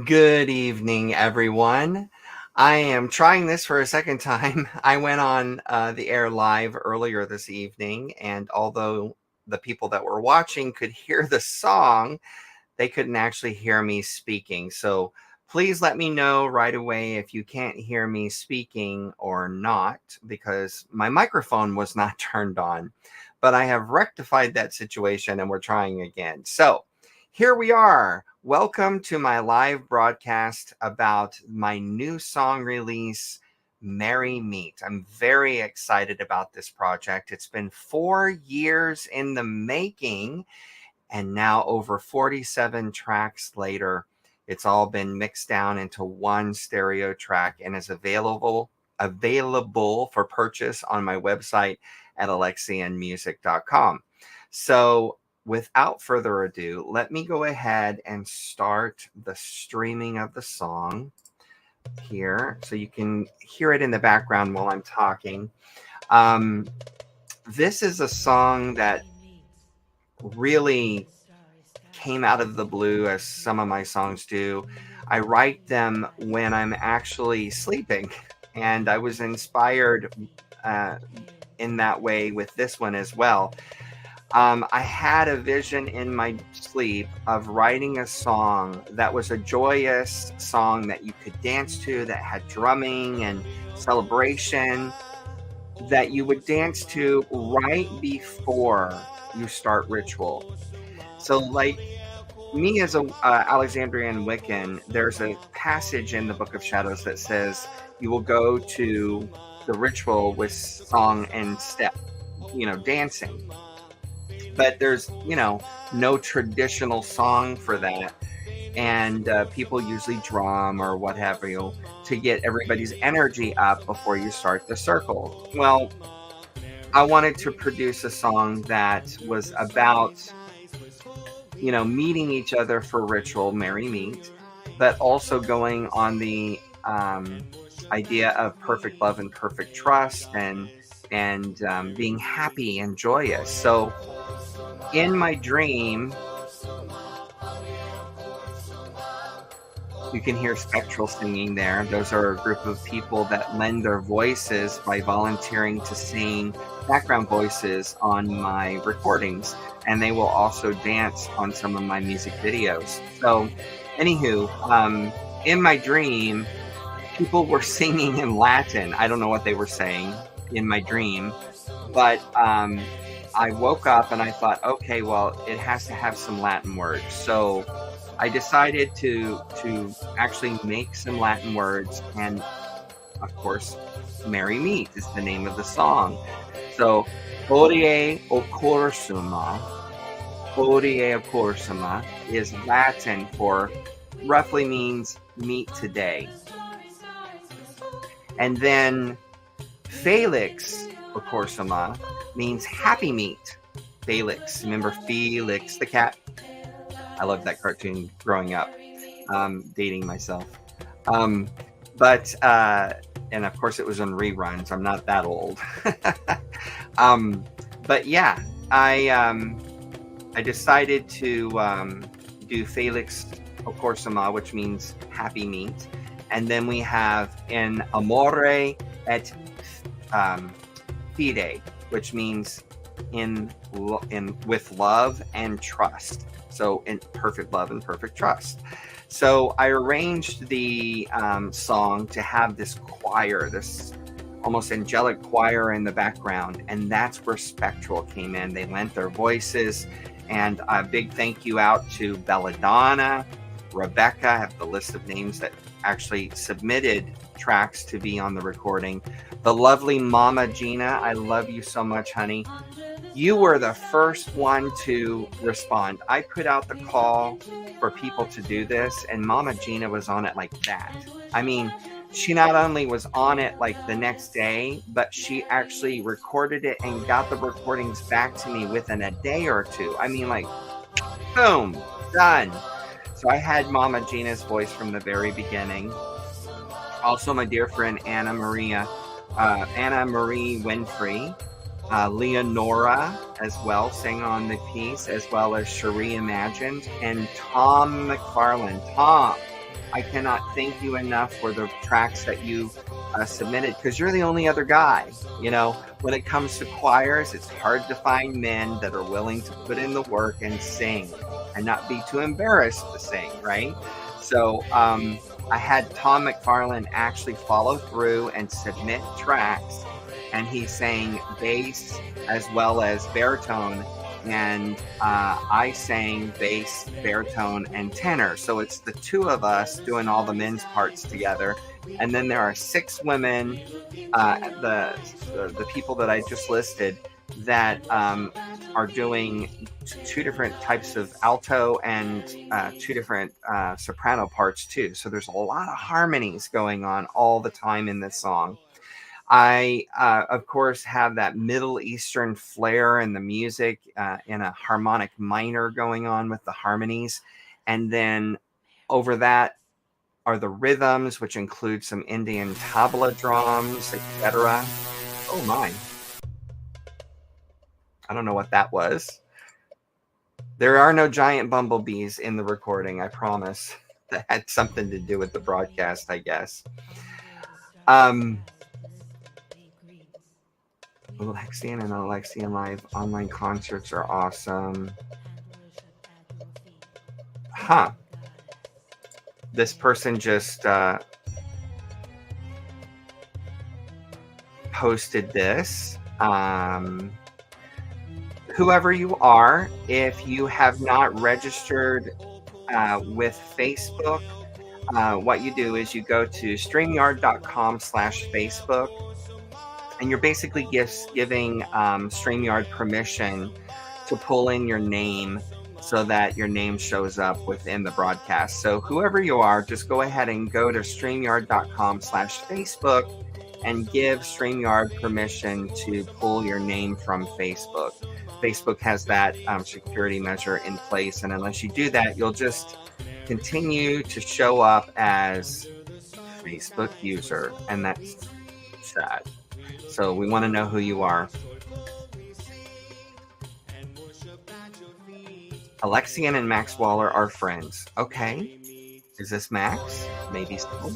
Good evening, everyone. I am trying this for a second time. I went on the air live earlier this evening, and although the people that were watching could hear the song, they couldn't actually hear me speaking. So please let me know right away if you can't hear me speaking or not, because my microphone was not turned on. But I have rectified that situation and we're trying again. So here we are. Welcome to my live broadcast about my new song release, Merry Meet. I'm very excited about this project. It's been 4 years in the making, and now over 47 tracks later, it's all been mixed down into one stereo track and is available for purchase on my website at alexianmusic.com. So without further ado, let me go ahead and start the streaming of the song here so you can hear it in the background while I'm talking. This is a song that really came out of the blue, as some of my songs do. I write them when I'm actually sleeping, and I was inspired in that way with this one as well. I had a vision in my sleep of writing a song that was a joyous song that you could dance to, that had drumming and celebration, that you would dance to right before you start ritual. So, like me as a Alexandrian Wiccan, there's a passage in the Book of Shadows that says you will go to the ritual with song and step, dancing. But there's, no traditional song for that. And people usually drum or what have you to get everybody's energy up before you start the circle. Well, I wanted to produce a song that was about, meeting each other for ritual, Merry Meet, but also going on the idea of perfect love and perfect trust and being happy and joyous. So in my dream, you can hear Spectral singing there. Those are a group of people that lend their voices by volunteering to sing background voices on my recordings. And they will also dance on some of my music videos. So, anywho, in my dream, people were singing in Latin. I don't know what they were saying in my dream, but I woke up and I thought, okay, well, it has to have some Latin words. So I decided to actually make some Latin words, and of course, Merry Meet is the name of the song. So, Hodie Occorsuma is Latin for, roughly means meet today. And then Felix Occorsuma means happy meet. Felix, remember Felix the cat? I loved that cartoon growing up, dating myself. But and of course it was on reruns. I'm not that old. But yeah, I decided to do Felix Occorsuma, which means happy meet. And then we have in Amore et Fide, which means in with love and trust. So in perfect love and perfect trust. So I arranged the song to have this choir, this almost angelic choir in the background. And that's where Spectral came in. They lent their voices. And a big thank you out to Belladonna, Rebecca. I have the list of names that actually submitted tracks to be on the recording. The lovely Mama Gina. I love you so much, honey. You were the first one to respond. I put out the call for people to do this, and Mama Gina was on it like that. I mean, she not only was on it like the next day, but she actually recorded it and got the recordings back to me within a day or two. I mean, like, boom, done. So I had Mama Gina's voice from the very beginning. Also, my dear friend Anna Marie Winfrey, Leonora as well sang on the piece, as well as Cherie Imagined, and Tom McFarlane. Tom, I cannot thank you enough for the tracks that you submitted, because you're the only other guy. You know, when it comes to choirs, it's hard to find men that are willing to put in the work and sing and not be too embarrassed to sing, right? So I had Tom McFarlane actually follow through and submit tracks, and he sang bass as well as baritone, and I sang bass, baritone, and tenor. So it's the two of us doing all the men's parts together. And then there are 6 women, the people that I just listed, that are doing 2 different types of alto and 2 different soprano parts too. So there's a lot of harmonies going on all the time in this song. I, of course, have that Middle Eastern flair in the music, in a harmonic minor going on with the harmonies. And then over that are the rhythms, which include some Indian tabla drums, etc. Oh my. I don't know what that was. There are no giant bumblebees in the recording, I promise. That had something to do with the broadcast, I guess. Alexian and Alexian Live online concerts are awesome. Huh. This person just posted this. Whoever you are, if you have not registered with Facebook, what you do is you go to StreamYard.com/Facebook, and you're basically giving StreamYard permission to pull in your name so that your name shows up within the broadcast. So whoever you are, just go ahead and go to StreamYard.com/Facebook and give StreamYard permission to pull your name from Facebook. Facebook has that security measure in place, and unless you do that, you'll just continue to show up as Facebook user, and that's sad. So we want to know who you are. Alexian and Max Waller are friends. Okay. Is this Max? Maybe so.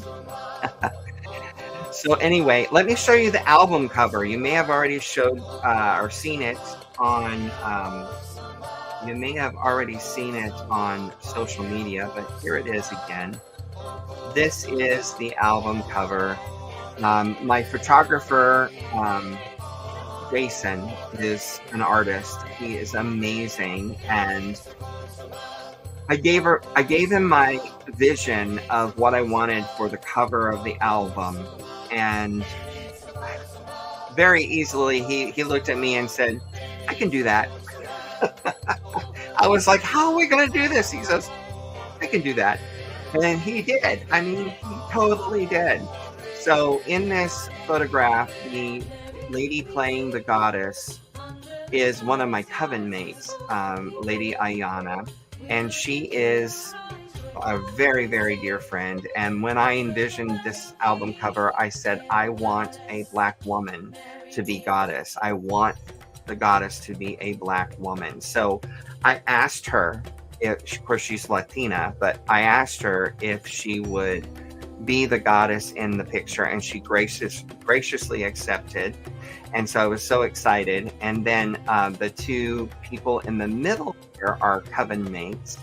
So anyway, let me show you the album cover. You may have already showed or seen it on social media, but here it is again. This is the album cover. My photographer, Jason, is an artist. He is amazing, and I gave him my vision of what I wanted for the cover of the album, and very easily he looked at me and said, "I can do that." I was like, "How are we going to do this?" He says, "I can do that." And he did. I mean, he totally did. So in this photograph, the lady playing the goddess is one of my coven mates, Lady Ayana, and she is a very, very dear friend. And when I envisioned this album cover, I said, I want a Black woman to be goddess. I want the goddess to be a Black woman. So I asked her, of course she's Latina, but I asked her if she would be the goddess in the picture, and she graciously accepted. And so I was so excited. And then the 2 people in the middle here are coven mates,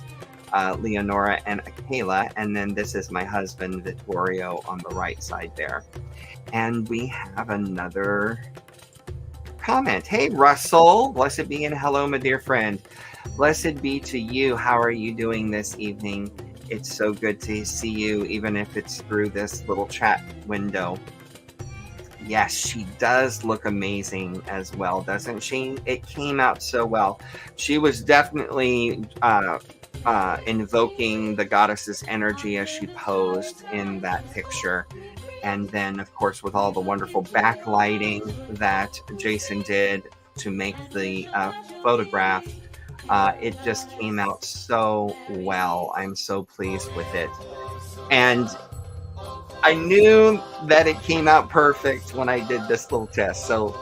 Leonora and Akela, and then this is my husband Vittorio on the right side there. And we have another comment. Hey Russell, blessed be and hello my dear friend. Blessed be to you. How are you doing this evening? It's so good to see you, even if it's through this little chat window. Yes, she does look amazing as well, doesn't she? It came out so well. She was definitely invoking the goddess's energy as she posed in that picture. And then, of course, with all the wonderful backlighting that Jason did to make the photograph, it just came out so well. I'm so pleased with it. And I knew that it came out perfect when I did this little test. So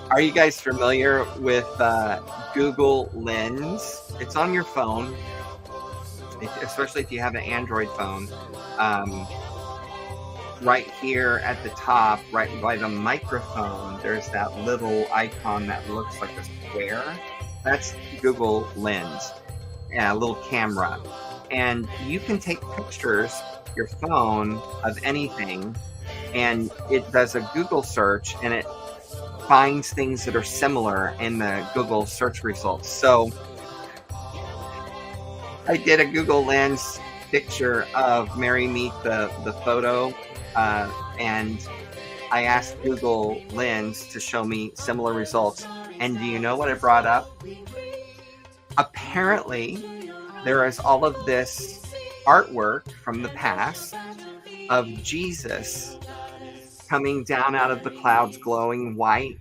are you guys familiar with Google Lens? It's on your phone. especially if you have an Android phone. Um, right here at the top, right by the microphone, there's that little icon that looks like a square. That's Google Lens, a little camera. And you can take pictures, your phone, of anything, and it does a Google search, and it finds things that are similar in the Google search results. So I did a Google Lens picture of Mary Meet the photo, and I asked Google Lens to show me similar results. And do you know what it brought up? Apparently, there is all of this artwork from the past of Jesus coming down out of the clouds, glowing white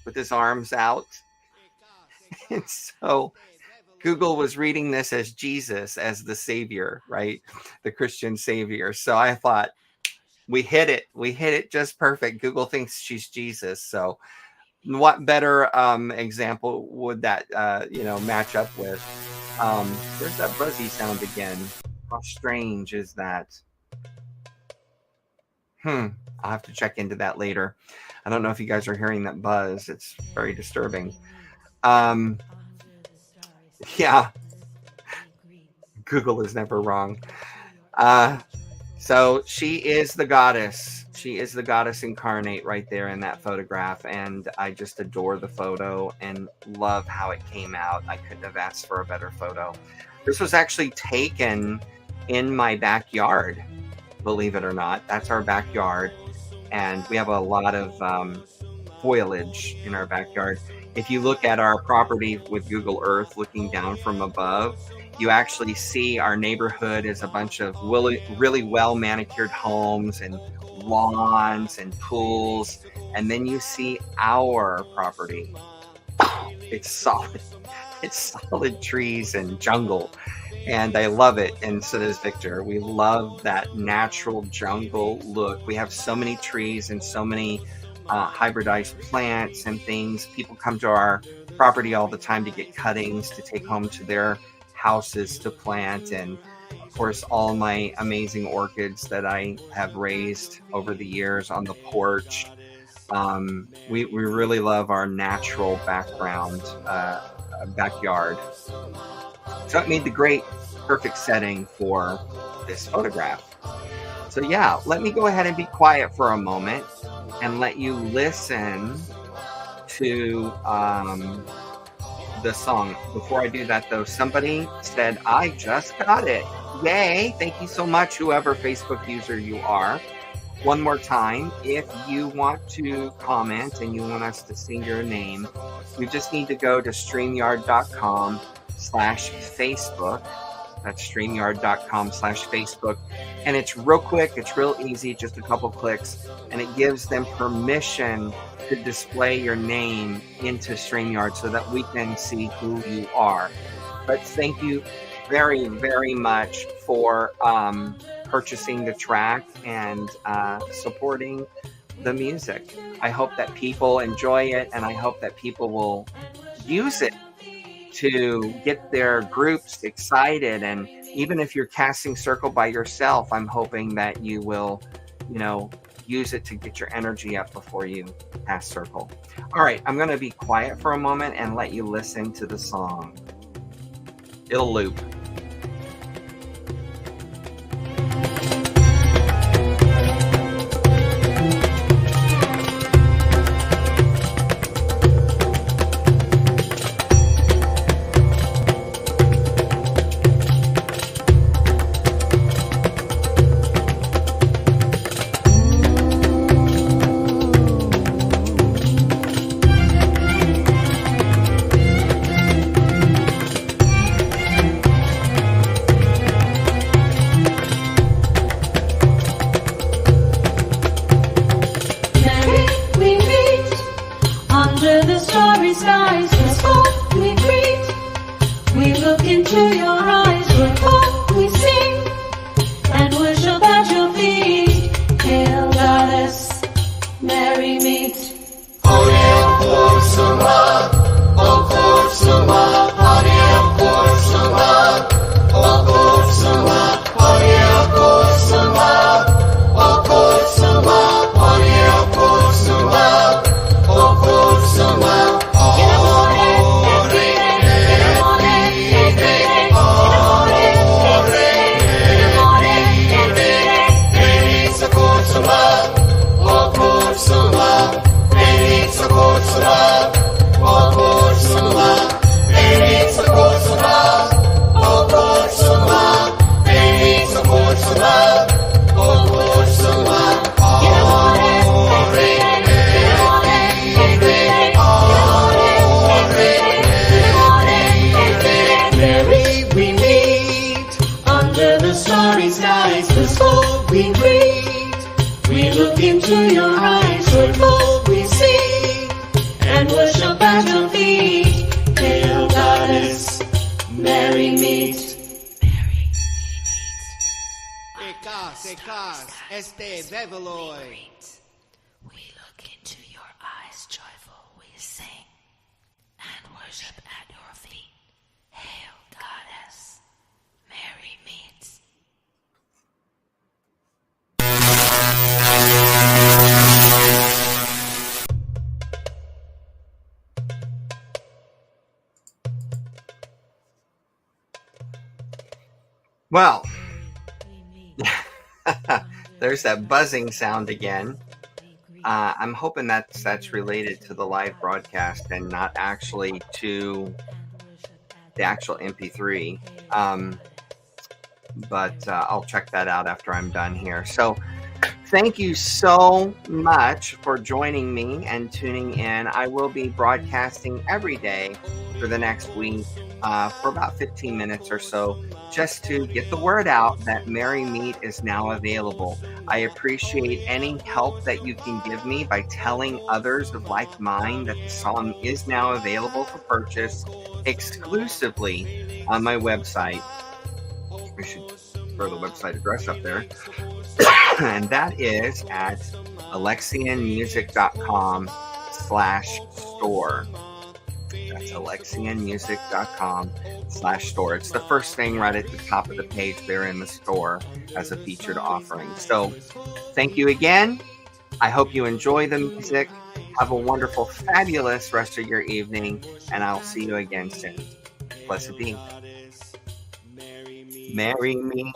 with his arms out. And so Google was reading this as Jesus, as the savior, right? The Christian savior. So I thought, we hit it. We hit it just perfect. Google thinks she's Jesus. So what better example would that, match up with? There's that buzzy sound again. How strange is that? I'll have to check into that later. I don't know if you guys are hearing that buzz. It's very disturbing. Yeah. Google is never wrong. So she is the goddess. She is the goddess incarnate right there in that photograph. And I just adore the photo and love how it came out. I couldn't have asked for a better photo. This was actually taken in my backyard, believe it or not. That's our backyard. And we have a lot of foliage in our backyard. If you look at our property with Google Earth looking down from above, you actually see our neighborhood is a bunch of really well manicured homes and lawns and pools. And then you see our property. It's solid. It's solid trees and jungle. And I love it. And so does Victor. We love that natural jungle look. We have so many trees and so many hybridized plants and things. People come to our property all the time to get cuttings to take home to their houses to plant, and of course all my amazing orchids that I have raised over the years on the porch. We really love our natural backyard. So it made the great perfect setting for this photograph. So yeah, let me go ahead and be quiet for a moment and let you listen to the song. Before I do that though, somebody said, I just got it. Yay. Thank you so much, whoever Facebook user you are. One more time, if you want to comment and you want us to sing your name, you just need to go to StreamYard.com/Facebook. That's StreamYard.com/Facebook. And it's real quick. It's real easy. Just a couple clicks. And it gives them permission to display your name into StreamYard so that we can see who you are. But thank you very, very much for purchasing the track and supporting the music. I hope that people enjoy it, and I hope that people will use it to get their groups excited. And even if you're casting circle by yourself, I'm hoping that you will, use it to get your energy up before you cast circle. All right, I'm going to be quiet for a moment and let you listen to the song. It'll loop. Secas, este Veveloy. We look into your eyes, joyful, we sing and worship at your feet. Hail, goddess, Mary meets. Well, there's that buzzing sound again. I'm hoping that's related to the live broadcast and not actually to the actual MP3. But I'll check that out after I'm done here. So thank you so much for joining me and tuning in. I will be broadcasting every day for the next week for about 15 minutes or so, just to get the word out that Merry Meet is now available. I appreciate any help that you can give me by telling others of like mind that the song is now available for purchase exclusively on my website. I should throw the website address up there. And that is at alexianmusic.com/store. That's alexianmusic.com/store. It's the first thing right at the top of the page there in the store as a featured offering. So thank you again. I hope you enjoy the music. Have a wonderful, fabulous rest of your evening, and I'll see you again soon. Blessed be. Marry me.